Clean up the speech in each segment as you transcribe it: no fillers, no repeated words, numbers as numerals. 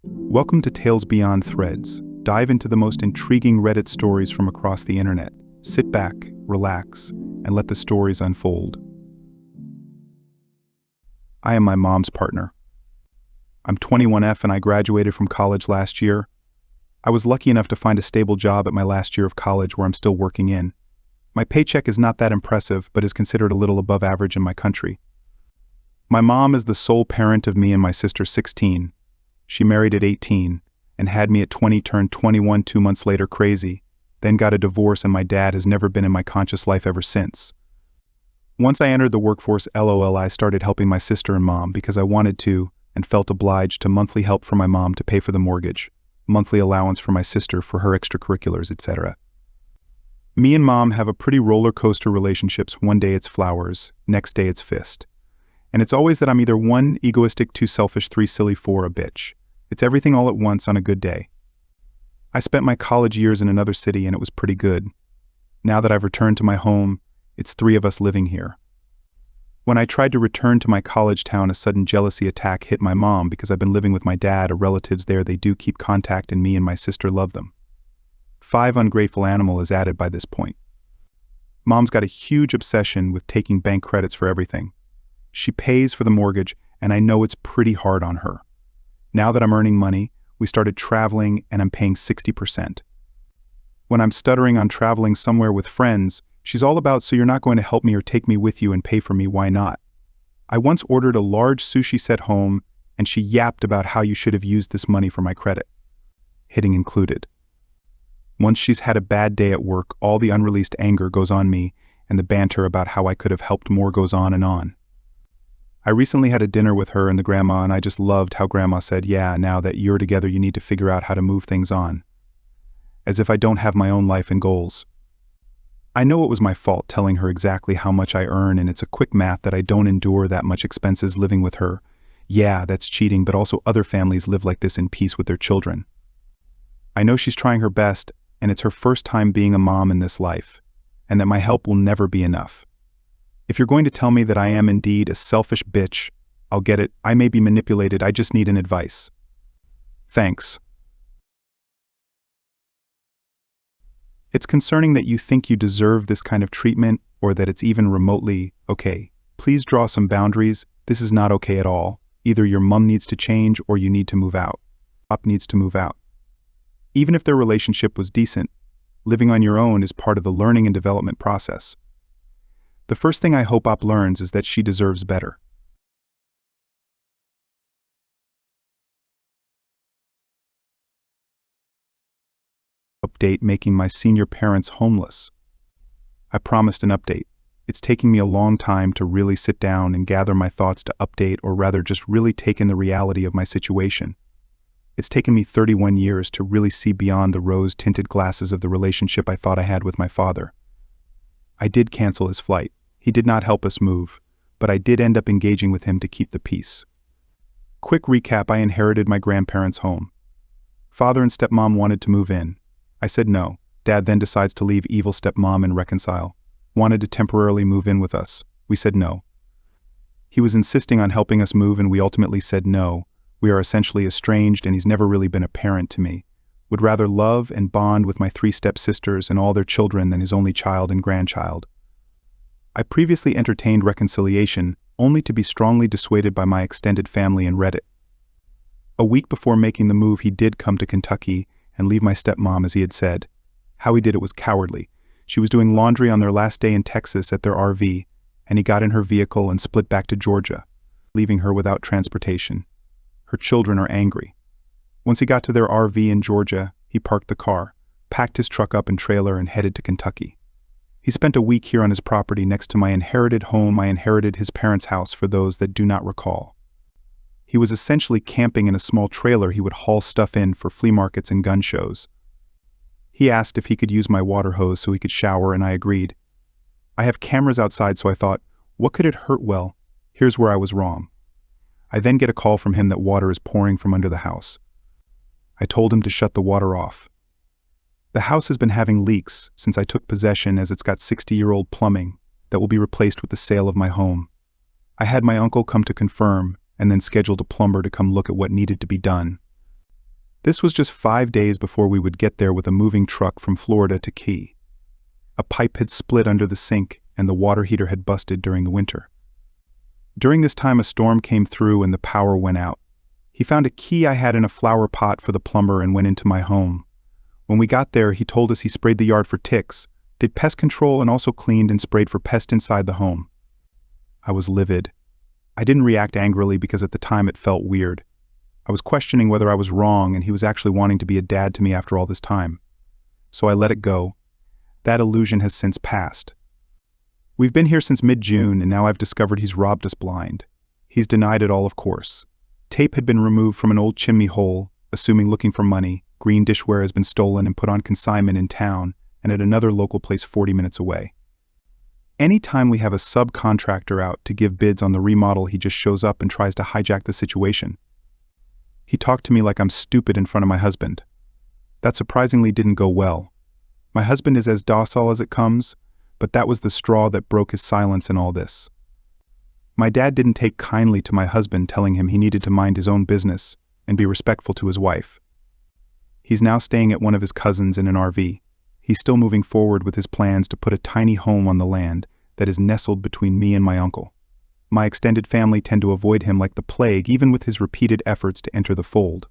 Welcome to Tales Beyond Threads. Dive into the most intriguing Reddit stories from across the internet. Sit back, relax, and let the stories unfold. I am my mom's partner. I'm 21F and I graduated from college last year. I was lucky enough to find a stable job at my last year of college where I'm still working in. My paycheck is not that impressive, but is considered a little above average in my country. My mom is the sole parent of me and my sister 16. She married at 18 and had me at 20, turned 21 2 months later crazy, then got a divorce, and my dad has never been in my conscious life ever since. Once I entered the workforce, I started helping my sister and mom because I wanted to and felt obliged to monthly help for my mom to pay for the mortgage, monthly allowance for my sister for her extracurriculars, etc. Me and mom have a pretty roller coaster relationships. One day it's flowers, next day it's fist. And it's always that I'm either 1, egoistic, 2, selfish, 3, silly, 4, a bitch. It's everything all at once on a good day. I spent my college years in another city and it was pretty good. Now that I've returned to my home, it's 3 of us living here. When I tried to return to my college town, a sudden jealousy attack hit my mom because I've been living with my dad or relatives there. They do keep contact and me and my sister love them. 5 ungrateful animal is added by this point. Mom's got a huge obsession with taking bank credits for everything. She pays for the mortgage, and I know it's pretty hard on her. Now that I'm earning money, we started traveling and I'm paying 60%. When I'm stuttering on traveling somewhere with friends, she's all about, so you're not going to help me or take me with you and pay for me, why not? I once ordered a large sushi set home and she yapped about how you should have used this money for my credit. Hitting included. Once she's had a bad day at work, all the unreleased anger goes on me and the banter about how I could have helped more goes on and on. I recently had a dinner with her and the grandma, and I just loved how grandma said, "Yeah, now that you're together, you need to figure out how to move things on." As if I don't have my own life and goals. I know it was my fault telling her exactly how much I earn, and it's a quick math that I don't endure that much expenses living with her. Yeah, that's cheating, but also other families live like this in peace with their children. I know she's trying her best, and it's her first time being a mom in this life, and that my help will never be enough. If you're going to tell me that I am indeed a selfish bitch, I'll get it. I may be manipulated, I just need an advice. Thanks. It's concerning that you think you deserve this kind of treatment, or that it's even remotely okay. Please draw some boundaries. This is not okay at all. Either your mom needs to change or you need to move out. Op needs to move out. Even if their relationship was decent, living on your own is part of the learning and development process. The first thing I hope Op learns is that she deserves better. Update: making my senior parents homeless. I promised an update. It's taking me a long time to really sit down and gather my thoughts to update, or rather just really take in the reality of my situation. It's taken me 31 years to really see beyond the rose-tinted glasses of the relationship I thought I had with my father. I did cancel his flight. He did not help us move, but I did end up engaging with him to keep the peace. Quick recap: I inherited my grandparents' home. Father and stepmom wanted to move in. I said no. Dad then decides to leave evil stepmom and reconcile. Wanted to temporarily move in with us. We said no. He was insisting on helping us move and we ultimately said no. We are essentially estranged and he's never really been a parent to me. Would rather love and bond with my 3 stepsisters and all their children than his only child and grandchild. I previously entertained reconciliation, only to be strongly dissuaded by my extended family and Reddit. A week before making the move, he did come to Kentucky and leave my stepmom as he had said. How he did it was cowardly. She was doing laundry on their last day in Texas at their RV, and he got in her vehicle and split back to Georgia, leaving her without transportation. Her children are angry. Once he got to their RV in Georgia, he parked the car, packed his truck up and trailer, and headed to Kentucky. He spent a week here on his property next to my inherited home. I inherited his parents' house, for those that do not recall. He was essentially camping in a small trailer he would haul stuff in for flea markets and gun shows. He asked if he could use my water hose so he could shower, and I agreed. I have cameras outside, so I thought, what could it hurt? Well, here's where I was wrong. I then get a call from him that water is pouring from under the house. I told him to shut the water off. The house has been having leaks since I took possession, as it's got 60-year-old plumbing that will be replaced with the sale of my home. I had my uncle come to confirm and then scheduled a plumber to come look at what needed to be done. This was just 5 days before we would get there with a moving truck from Florida to Key. A pipe had split under the sink and the water heater had busted during the winter. During this time a storm came through and the power went out. He found a key I had in a flower pot for the plumber and went into my home. When we got there, he told us he sprayed the yard for ticks, did pest control, and also cleaned and sprayed for pests inside the home. I was livid. I didn't react angrily because at the time it felt weird. I was questioning whether I was wrong and he was actually wanting to be a dad to me after all this time. So I let it go. That illusion has since passed. We've been here since mid-June and now I've discovered he's robbed us blind. He's denied it all, of course. Tape had been removed from an old chimney hole, assuming looking for money. Green dishware has been stolen and put on consignment in town and at another local place 40 minutes away. Anytime we have a subcontractor out to give bids on the remodel, he just shows up and tries to hijack the situation. He talked to me like I'm stupid in front of my husband. That surprisingly didn't go well. My husband is as docile as it comes, but that was the straw that broke his silence in all this. My dad didn't take kindly to my husband telling him he needed to mind his own business and be respectful to his wife. He's now staying at one of his cousins in an RV. He's still moving forward with his plans to put a tiny home on the land that is nestled between me and my uncle. My extended family tend to avoid him like the plague, even with his repeated efforts to enter the fold.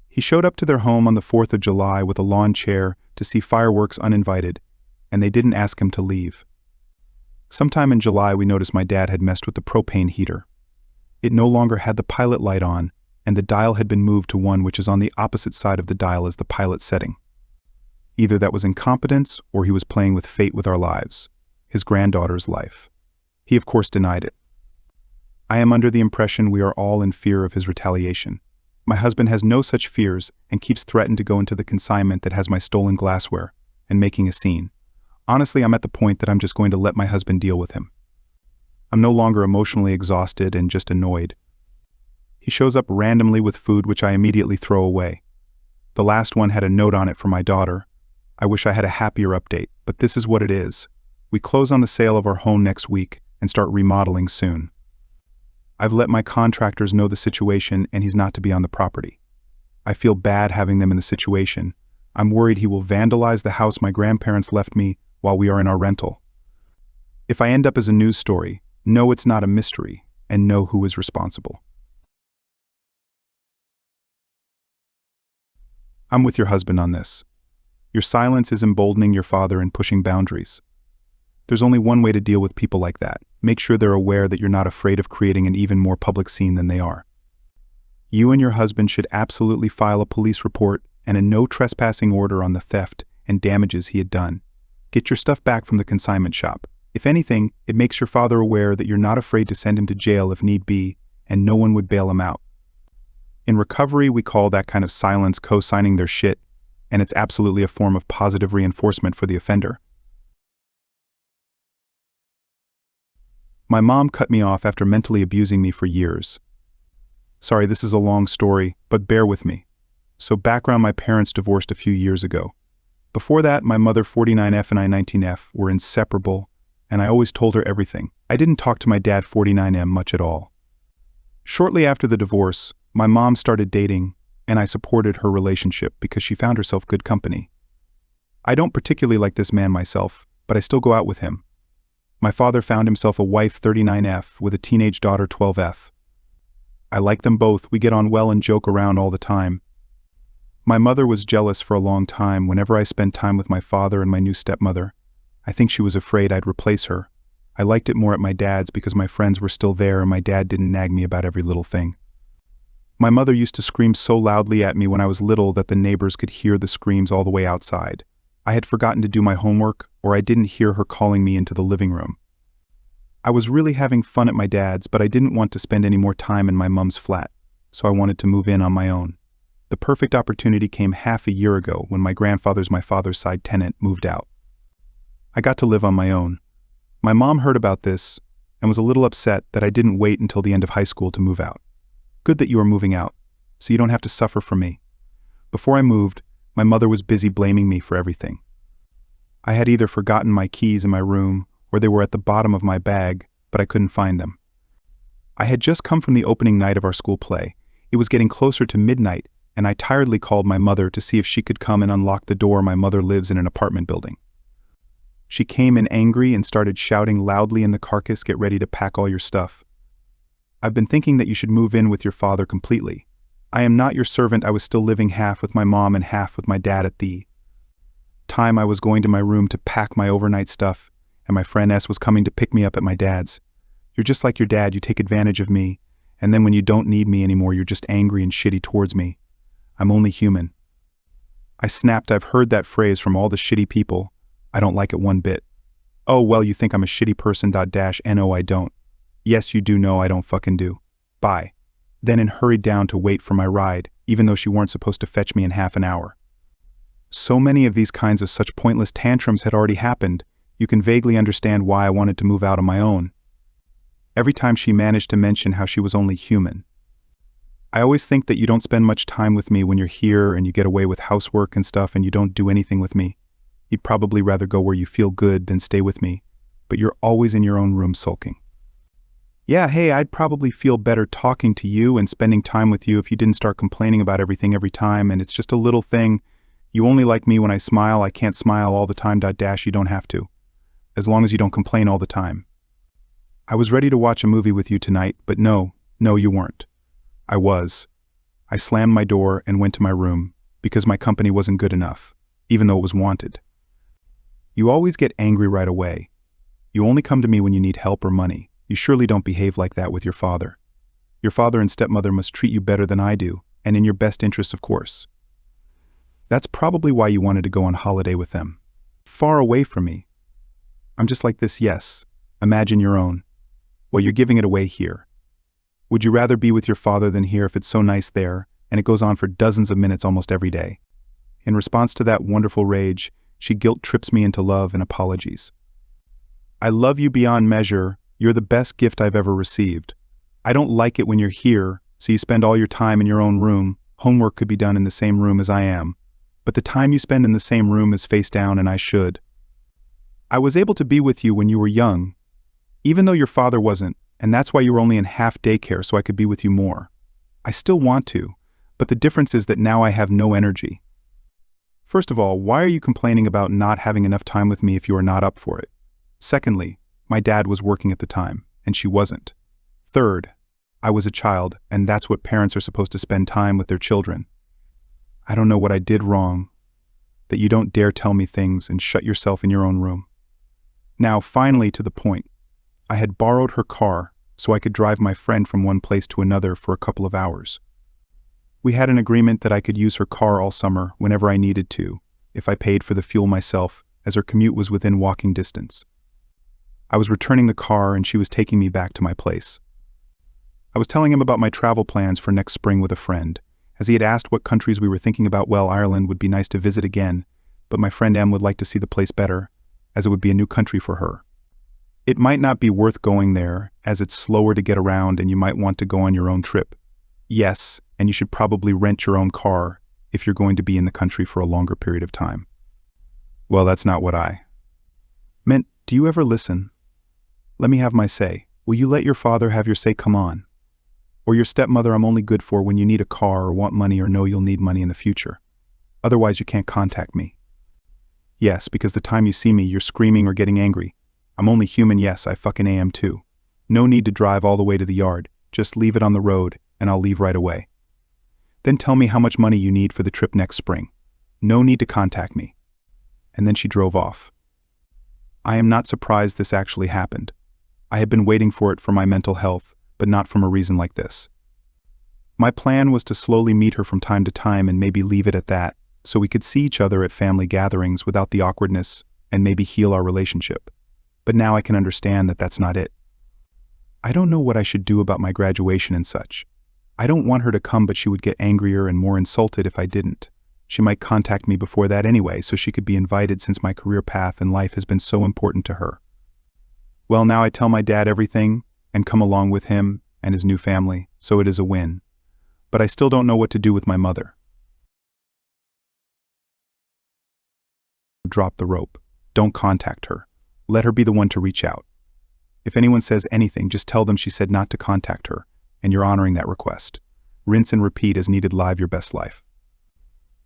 He showed up to their home on the 4th of July with a lawn chair to see fireworks uninvited, and they didn't ask him to leave. Sometime in July, we noticed my dad had messed with the propane heater. It no longer had the pilot light on, and the dial had been moved to one which is on the opposite side of the dial as the pilot setting. Either that was incompetence or he was playing with fate with our lives, his granddaughter's life. He of course denied it. I am under the impression we are all in fear of his retaliation. My husband has no such fears and keeps threatening to go into the consignment that has my stolen glassware and making a scene. Honestly, I'm at the point that I'm just going to let my husband deal with him. I'm no longer emotionally exhausted and just annoyed. He shows up randomly with food which I immediately throw away. The last one had a note on it for my daughter. I wish I had a happier update, but this is what it is. We close on the sale of our home next week and start remodeling soon. I've let my contractors know the situation and he's not to be on the property. I feel bad having them in the situation. I'm worried he will vandalize the house my grandparents left me while we are in our rental. If I end up as a news story, know it's not a mystery and know who is responsible. I'm with your husband on this. Your silence is emboldening your father and pushing boundaries. There's only one way to deal with people like that. Make sure they're aware that you're not afraid of creating an even more public scene than they are. You and your husband should absolutely file a police report and a no trespassing order on the theft and damages he had done. Get your stuff back from the consignment shop. If anything, it makes your father aware that you're not afraid to send him to jail if need be, and no one would bail him out. In recovery, we call that kind of silence co-signing their shit, and it's absolutely a form of positive reinforcement for the offender. My mom cut me off after mentally abusing me for years. Sorry, this is a long story, but bear with me. So background, my parents divorced a few years ago. Before that, my mother 49F and I 19F were inseparable, and I always told her everything. I didn't talk to my dad 49M much at all. Shortly after the divorce, my mom started dating, and I supported her relationship because she found herself good company. I don't particularly like this man myself, but I still go out with him. My father found himself a wife 39F with a teenage daughter 12F. I like them both, we get on well and joke around all the time. My mother was jealous for a long time whenever I spent time with my father and my new stepmother. I think she was afraid I'd replace her. I liked it more at my dad's because my friends were still there and my dad didn't nag me about every little thing. My mother used to scream so loudly at me when I was little that the neighbors could hear the screams all the way outside. I had forgotten to do my homework, or I didn't hear her calling me into the living room. I was really having fun at my dad's, but I didn't want to spend any more time in my mom's flat, so I wanted to move in on my own. The perfect opportunity came half a year ago when my father's side tenant moved out. I got to live on my own. My mom heard about this and was a little upset that I didn't wait until the end of high school to move out. Good that you are moving out, so you don't have to suffer from me. Before I moved, my mother was busy blaming me for everything. I had either forgotten my keys in my room or they were at the bottom of my bag, but I couldn't find them. I had just come from the opening night of our school play. It was getting closer to midnight, and I tiredly called my mother to see if she could come and unlock the door. My mother lives in an apartment building. She came in angry and started shouting loudly in the carcass, "Get ready to pack all your stuff. I've been thinking that you should move in with your father completely. I am not your servant. I was still living half with my mom and half with my dad at the time. I was going to my room to pack my overnight stuff, and my friend S was coming to pick me up at my dad's. You're just like your dad. You take advantage of me, and then when you don't need me anymore, you're just angry and shitty towards me. I'm only human." I snapped. "I've heard that phrase from all the shitty people. I don't like it one bit." "Oh, well, you think I'm a shitty person. No, I don't." "Yes, you do." "No, I don't fucking do. Bye." Then and hurried down to wait for my ride, even though she weren't supposed to fetch me in half an hour. So many of these kinds of such pointless tantrums had already happened. You can vaguely understand why I wanted to move out on my own. Every time she managed to mention how she was only human. I always think that you don't spend much time with me when you're here, and you get away with housework and stuff, and you don't do anything with me. You'd probably rather go where you feel good than stay with me, but you're always in your own room sulking. Yeah, hey, I'd probably feel better talking to you and spending time with you if you didn't start complaining about everything every time, and it's just a little thing. You only like me when I smile. I can't smile all the time. You don't have to. As long as you don't complain all the time. I was ready to watch a movie with you tonight, but no, you weren't. I was. I slammed my door and went to my room, because my company wasn't good enough, even though it was wanted. You always get angry right away. You only come to me when you need help or money. You surely don't behave like that with your father. Your father and stepmother must treat you better than I do, and in your best interest, of course. That's probably why you wanted to go on holiday with them. Far away from me. I'm just like this, yes. Imagine your own. Well, you're giving it away here. Would you rather be with your father than here if it's so nice there, and it goes on for dozens of minutes almost every day? In response to that wonderful rage, she guilt-trips me into love and apologies. I love you beyond measure. You're the best gift I've ever received. I don't like it when you're here, so you spend all your time in your own room. Homework could be done in the same room as I am. But the time you spend in the same room is face down, and I should. I was able to be with you when you were young, even though your father wasn't, and that's why you were only in half daycare, so I could be with you more. I still want to, but the difference is that now I have no energy. First of all, why are you complaining about not having enough time with me if you are not up for it? Secondly, my dad was working at the time, and she wasn't. Third, I was a child, and that's what parents are supposed to spend time with their children. I don't know what I did wrong, that you don't dare tell me things and shut yourself in your own room. Now, finally, to the point. I had borrowed her car so I could drive my friend from one place to another for a couple of hours. We had an agreement that I could use her car all summer whenever I needed to, if I paid for the fuel myself, as her commute was within walking distance. I was returning the car and she was taking me back to my place. I was telling him about my travel plans for next spring with a friend, as he had asked what countries we were thinking about. Well, Ireland would be nice to visit again, but my friend M would like to see the place better, as it would be a new country for her. It might not be worth going there, as it's slower to get around and you might want to go on your own trip. Yes, and you should probably rent your own car if you're going to be in the country for a longer period of time. Well, that's not what I meant. Do you ever listen? Let me have my say. Will you let your father have your say? Come on. Or your stepmother? I'm only good for when you need a car or want money or know you'll need money in the future. Otherwise, you can't contact me. Yes, because the time you see me, you're screaming or getting angry. I'm only human. Yes, I fucking am too. No need to drive all the way to the yard. Just leave it on the road, and I'll leave right away. Then tell me how much money you need for the trip next spring. No need to contact me. And then she drove off. I am not surprised this actually happened. I had been waiting for it for my mental health, but not from a reason like this. My plan was to slowly meet her from time to time and maybe leave it at that, so we could see each other at family gatherings without the awkwardness and maybe heal our relationship. But now I can understand that that's not it. I don't know what I should do about my graduation and such. I don't want her to come, but she would get angrier and more insulted if I didn't. She might contact me before that anyway, so she could be invited since my career path and life has been so important to her. Well, now I tell my dad everything and come along with him and his new family, so it is a win. But I still don't know what to do with my mother. Drop the rope. Don't contact her. Let her be the one to reach out. If anyone says anything, just tell them she said not to contact her, and you're honoring that request. Rinse and repeat as needed. Live your best life.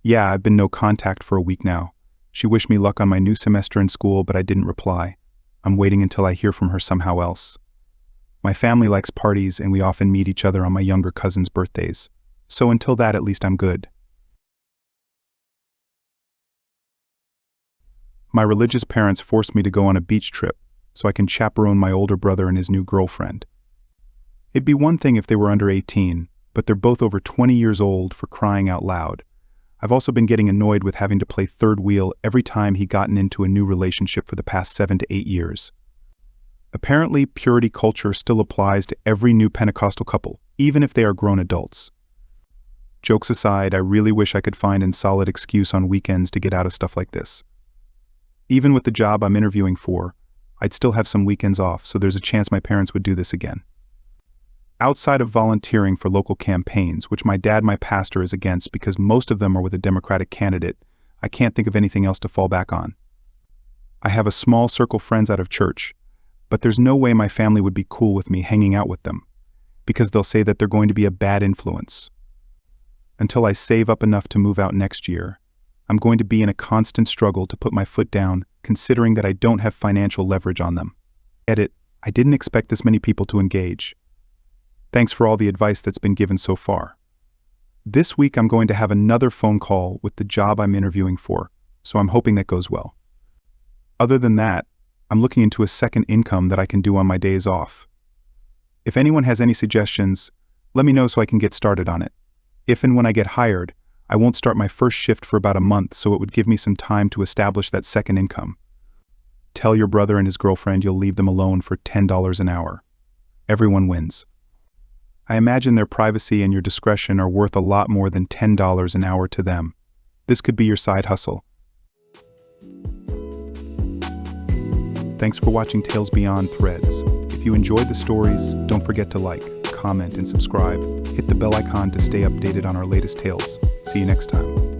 Yeah, I've been no contact for a week now. She wished me luck on my new semester in school, but I didn't reply. I'm waiting until I hear from her somehow else. My family likes parties, and we often meet each other on my younger cousin's birthdays. So until that, at least I'm good. My religious parents forced me to go on a beach trip so I can chaperone my older brother and his new girlfriend. It'd be one thing if they were under 18, but they're both over 20 years old, for crying out loud. I've also been getting annoyed with having to play third wheel every time he's gotten into a new relationship for the past 7 to 8 years. Apparently, purity culture still applies to every new Pentecostal couple, even if they are grown adults. Jokes aside, I really wish I could find a solid excuse on weekends to get out of stuff like this. Even with the job I'm interviewing for, I'd still have some weekends off, so there's a chance my parents would do this again. Outside of volunteering for local campaigns, which my dad, my pastor, is against because most of them are with a Democratic candidate, I can't think of anything else to fall back on. I have a small circle of friends out of church, but there's no way my family would be cool with me hanging out with them, because they'll say that they're going to be a bad influence. Until I save up enough to move out next year, I'm going to be in a constant struggle to put my foot down, considering that I don't have financial leverage on them. Edit, I didn't expect this many people to engage. Thanks for all the advice that's been given so far. This week I'm going to have another phone call with the job I'm interviewing for, so I'm hoping that goes well. Other than that, I'm looking into a second income that I can do on my days off. If anyone has any suggestions, let me know so I can get started on it. If and when I get hired, I won't start my first shift for about a month, so it would give me some time to establish that second income. Tell your brother and his girlfriend you'll leave them alone for $10 an hour. Everyone wins. I imagine their privacy and your discretion are worth a lot more than $10 an hour to them. This could be your side hustle. Thanks for watching Tales Beyond Threads. If you enjoyed the stories, don't forget to like, comment, and subscribe. Hit the bell icon to stay updated on our latest tales. See you next time.